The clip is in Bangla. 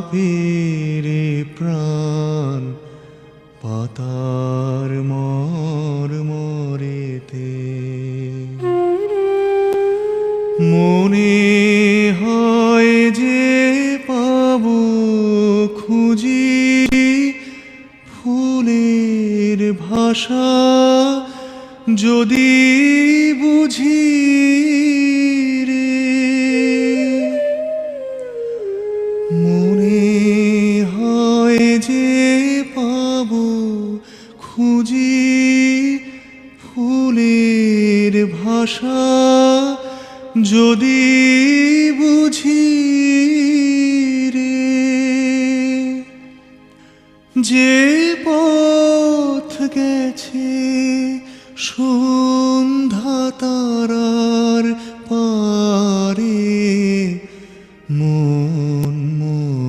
কাঁপেরে প্রাণ পাতার মরেতে। মনে হয় যে পাবো খুঁজি ফুলের ভাষা, যদি বুঝি রে। মনে হয় যে পাবো খুঁজি ফুলের ভাষা, যদি বুঝি রে। যে পথ গেছে